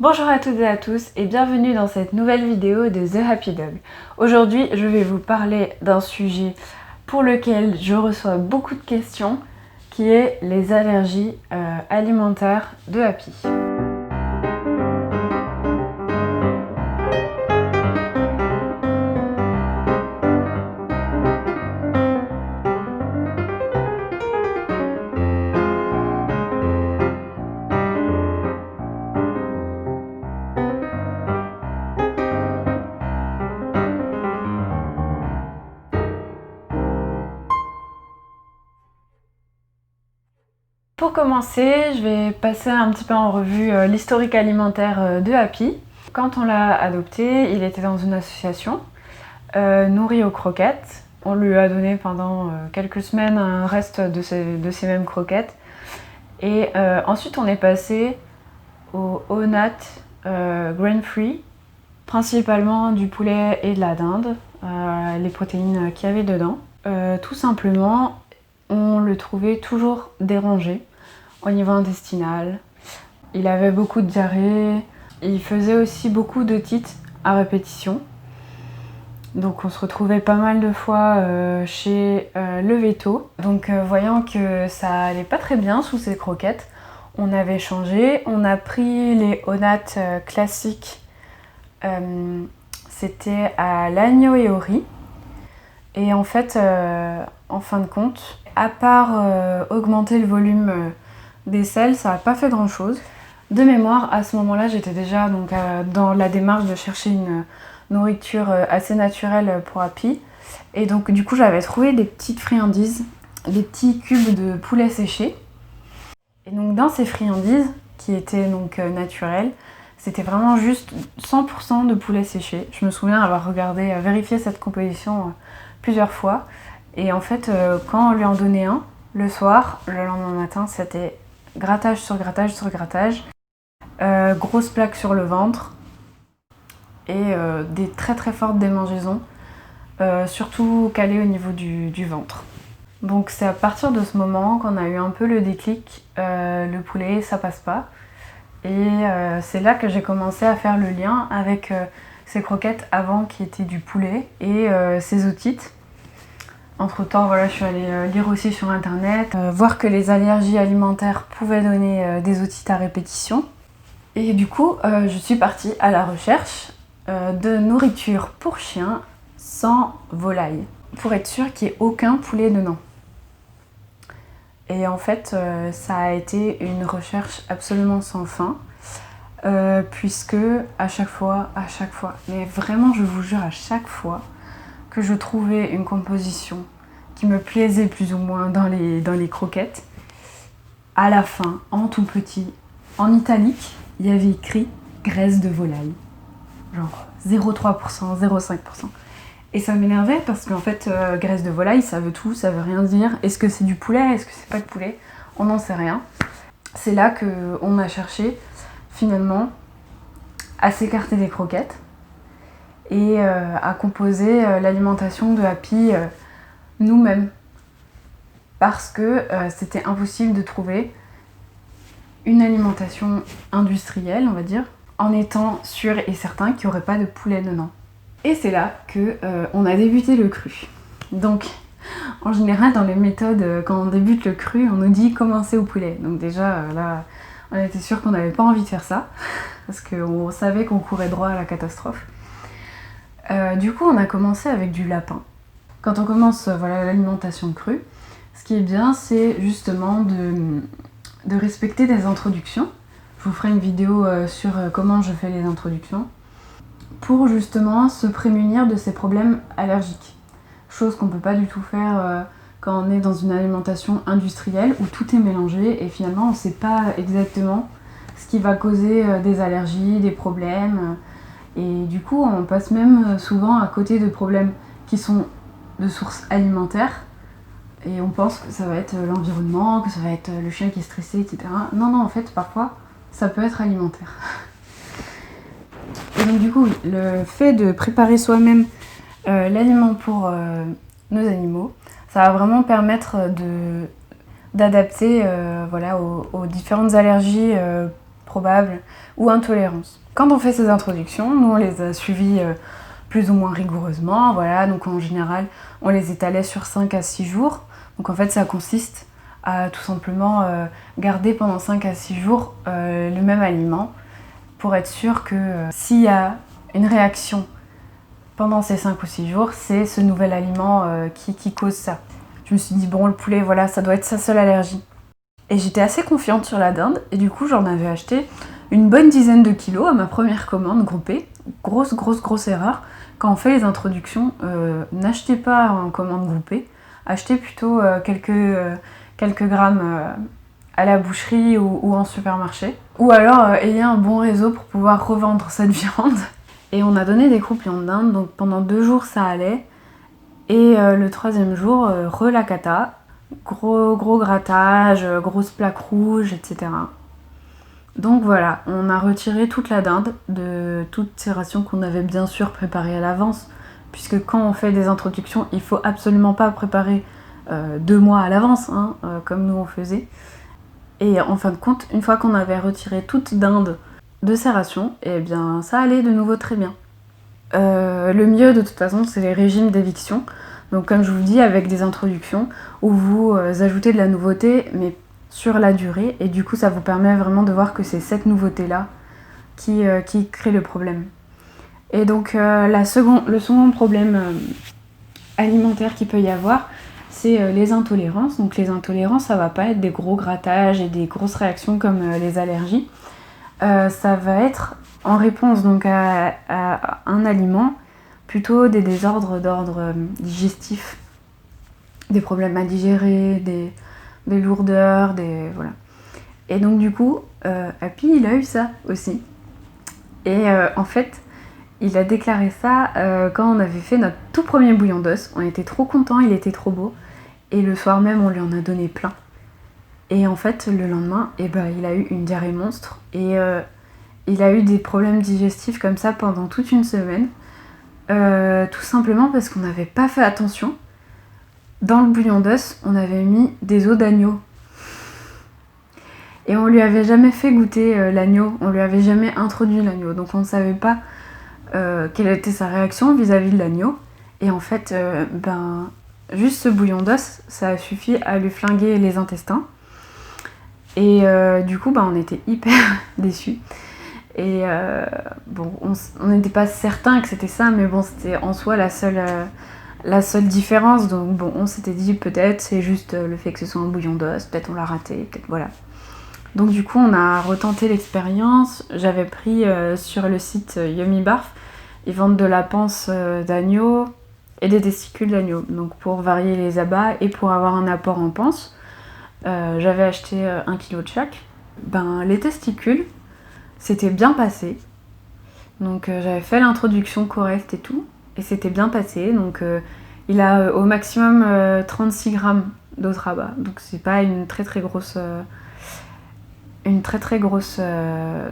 Bonjour à toutes et à tous et bienvenue dans cette nouvelle vidéo de The Happy Dog. Aujourd'hui, je vais vous parler d'un sujet pour lequel je reçois beaucoup de questions, qui est les allergies alimentaires de Happy. Pour commencer, je vais passer un petit peu en revue l'historique alimentaire de Happy. Quand on l'a adopté, il était dans une association nourri aux croquettes. On lui a donné pendant quelques semaines un reste de ces mêmes croquettes. Et ensuite, on est passé au ONAT grain free, principalement du poulet et de la dinde, les protéines qu'il y avait dedans. Tout simplement, on le trouvait toujours dérangé au niveau intestinal. Il avait beaucoup de diarrhée, il faisait aussi beaucoup d'otites à répétition. Donc on se retrouvait pas mal de fois chez le véto. Donc voyant que ça allait pas très bien sous ces croquettes, on avait changé. On a pris les ONAT classiques. C'était à l'agneau et au riz. Et en fait, en fin de compte, à part augmenter le volume des sels, ça n'a pas fait grand chose. De mémoire, à ce moment-là, j'étais déjà donc, dans la démarche de chercher une nourriture assez naturelle pour Happy. Et donc du coup, j'avais trouvé des petites friandises, des petits cubes de poulet séché. Et donc dans ces friandises, qui étaient donc naturelles, c'était vraiment juste 100% de poulet séché. Je me souviens avoir regardé, vérifié cette composition plusieurs fois. Et en fait, quand on lui en donnait un, le soir, le lendemain matin, c'était grattage sur grattage sur grattage. Grosse plaque sur le ventre. Et des très très fortes démangeaisons, surtout calées au niveau du ventre. Donc c'est à partir de ce moment qu'on a eu un peu le déclic, le poulet ça passe pas. Et c'est là que j'ai commencé à faire le lien avec ces croquettes avant qui étaient du poulet et ces otites. Entre temps, voilà, je suis allée lire aussi sur internet, voir que les allergies alimentaires pouvaient donner des otites à répétition. Et du coup, je suis partie à la recherche de nourriture pour chiens sans volaille, pour être sûre qu'il n'y ait aucun poulet dedans. Et en fait, ça a été une recherche absolument sans fin, puisque à chaque fois, mais vraiment je vous jure à chaque fois que je trouvais une composition qui me plaisait plus ou moins dans les croquettes, à la fin, en tout petit, en italique, il y avait écrit graisse de volaille. Genre 0,3%, 0,5%. Et ça m'énervait parce qu'en fait, graisse de volaille, ça veut tout, ça veut rien dire. Est-ce que c'est du poulet? Est-ce que c'est pas de poulet? On n'en sait rien. C'est là qu'on a cherché, finalement, à s'écarter des croquettes et à composer l'alimentation de Happy nous-mêmes. Parce que c'était impossible de trouver une alimentation industrielle, on va dire, en étant sûr et certain qu'il n'y aurait pas de poulet dedans. Et c'est là qu'on a débuté le cru. Donc, en général, dans les méthodes, quand on débute le cru, on nous dit commencer au poulet. Donc déjà, là, on était sûr qu'on n'avait pas envie de faire ça, parce qu'on savait qu'on courait droit à la catastrophe. Du coup, on a commencé avec du lapin. Quand on commence voilà, l'alimentation crue, ce qui est bien, c'est justement de respecter des introductions. Je vous ferai une vidéo sur comment je fais les introductions pour justement se prémunir de ces problèmes allergiques. Chose qu'on ne peut pas du tout faire quand on est dans une alimentation industrielle où tout est mélangé et finalement on ne sait pas exactement ce qui va causer des allergies, des problèmes. Et du coup on passe même souvent à côté de problèmes qui sont de source alimentaire. Et on pense que ça va être l'environnement, que ça va être le chien qui est stressé, etc. Non, en fait, parfois, ça peut être alimentaire. Et donc du coup, le fait de préparer soi-même l'aliment pour nos animaux, ça va vraiment permettre d'adapter voilà, aux différentes allergies probable ou intolérance. Quand on fait ces introductions, nous on les a suivies plus ou moins rigoureusement, voilà, donc en général on les étalait sur 5 à 6 jours. Donc en fait ça consiste à tout simplement garder pendant 5 à 6 jours le même aliment pour être sûr que s'il y a une réaction pendant ces 5 ou 6 jours, c'est ce nouvel aliment qui cause ça. Je me suis dit bon, le poulet, voilà, ça doit être sa seule allergie. Et j'étais assez confiante sur la dinde et du coup j'en avais acheté une bonne dizaine de kilos à ma première commande groupée. Grosse erreur. Quand on fait les introductions, n'achetez pas en commande groupée, achetez plutôt quelques grammes à la boucherie ou en supermarché. Ou alors ayez un bon réseau pour pouvoir revendre cette viande. Et on a donné des croupions de dinde, donc pendant 2 jours ça allait. Et le 3e jour, la cata. Gros grattage, grosse plaque rouge, etc. Donc voilà, on a retiré toute la dinde de toutes ces rations qu'on avait bien sûr préparées à l'avance, puisque quand on fait des introductions, il faut absolument pas préparer 2 mois à l'avance, hein, comme nous on faisait. Et en fin de compte, une fois qu'on avait retiré toute dinde de ces rations, eh bien ça allait de nouveau très bien. Le mieux de toute façon, c'est les régimes d'éviction. Donc comme je vous dis, avec des introductions où vous ajoutez de la nouveauté, mais sur la durée, et du coup ça vous permet vraiment de voir que c'est cette nouveauté-là qui crée le problème. Et donc le second problème alimentaire qu'il peut y avoir, c'est les intolérances. Donc les intolérances, ça va pas être des gros grattages et des grosses réactions comme les allergies. Ça va être en réponse donc à un aliment, plutôt des désordres d'ordre digestif, des problèmes à digérer, des lourdeurs, voilà. Et donc du coup, Happy, il a eu ça aussi. Et en fait, il a déclaré ça quand on avait fait notre tout premier bouillon d'os. On était trop contents, il était trop beau. Et le soir même, on lui en a donné plein. Et en fait, le lendemain, il a eu une diarrhée monstre. Et il a eu des problèmes digestifs comme ça pendant toute une semaine. Tout simplement parce qu'on n'avait pas fait attention. Dans le bouillon d'os, on avait mis des os d'agneau. Et on lui avait jamais fait goûter l'agneau, on lui avait jamais introduit l'agneau. Donc on ne savait pas quelle était sa réaction vis-à-vis de l'agneau. Et en fait, juste ce bouillon d'os, ça a suffi à lui flinguer les intestins. Et du coup, on était hyper déçus. Et on n'était pas certain que c'était ça, mais bon, c'était en soi la seule différence. Donc bon, on s'était dit peut-être c'est juste le fait que ce soit un bouillon d'os, peut-être on l'a raté, peut-être voilà. Donc du coup, on a retenté l'expérience. J'avais pris sur le site Yummy Barf, ils vendent de la panse d'agneau et des testicules d'agneau. Donc pour varier les abats et pour avoir un apport en panse, j'avais acheté 1 kg de chaque. Les testicules, c'était bien passé. Donc j'avais fait l'introduction correcte et tout, et c'était bien passé. Donc il a au maximum 36 grammes d'os rabat. Donc c'est pas une très grosse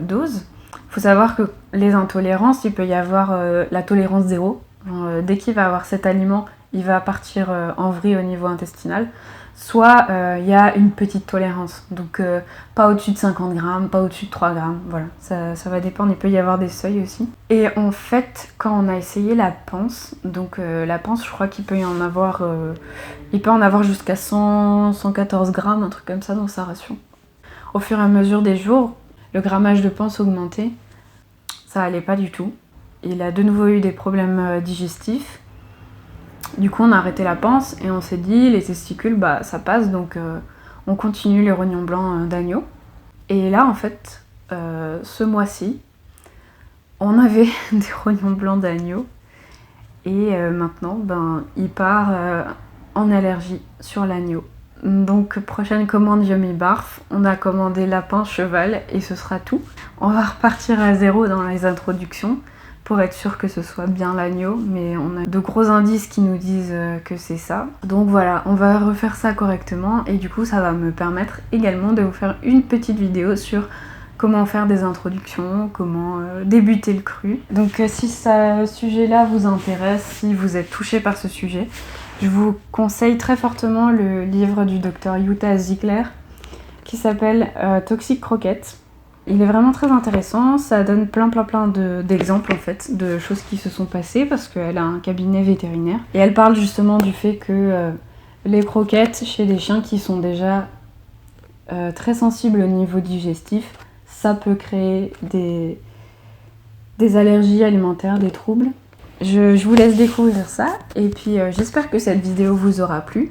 dose. Il faut savoir que les intolérances, il peut y avoir la tolérance zéro. Dès qu'il va avoir cet aliment, il va partir en vrille au niveau intestinal. Soit il y a une petite tolérance, donc pas au-dessus de 50 grammes, pas au-dessus de 3 grammes, voilà, ça va dépendre, il peut y avoir des seuils aussi. Et en fait, quand on a essayé la panse, donc la panse, je crois qu'il peut y en avoir, il peut en avoir jusqu'à 114 grammes, un truc comme ça dans sa ration. Au fur et à mesure des jours, le grammage de panse augmentait, ça allait pas du tout. Il a de nouveau eu des problèmes digestifs. Du coup, on a arrêté la panse et on s'est dit, les testicules, ça passe, donc on continue les rognons blancs d'agneau. Et là, en fait, ce mois-ci, on avait des rognons blancs d'agneau. Et maintenant, il part en allergie sur l'agneau. Donc, prochaine commande Yummy Barf, on a commandé lapin, cheval et ce sera tout. On va repartir à zéro dans les introductions, pour être sûr que ce soit bien l'agneau, mais on a de gros indices qui nous disent que c'est ça. Donc voilà, on va refaire ça correctement et du coup ça va me permettre également de vous faire une petite vidéo sur comment faire des introductions, comment débuter le cru. Donc si ce sujet-là vous intéresse, si vous êtes touché par ce sujet, je vous conseille très fortement le livre du docteur Jutta Ziegler qui s'appelle Toxic Croquettes. Il est vraiment très intéressant, ça donne plein d'exemples en fait, de choses qui se sont passées parce qu'elle a un cabinet vétérinaire. Et elle parle justement du fait que les croquettes chez les chiens qui sont déjà très sensibles au niveau digestif, ça peut créer des allergies alimentaires, des troubles. Je vous laisse découvrir ça et puis j'espère que cette vidéo vous aura plu.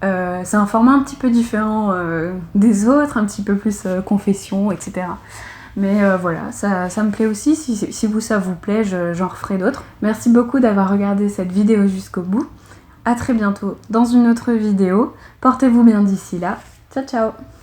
C'est un format un petit peu différent des autres, un petit peu plus confession, etc. Mais voilà, ça me plaît aussi, si vous ça vous plaît, j'en referai d'autres. Merci beaucoup d'avoir regardé cette vidéo jusqu'au bout. A très bientôt dans une autre vidéo. Portez-vous bien d'ici là. Ciao ciao!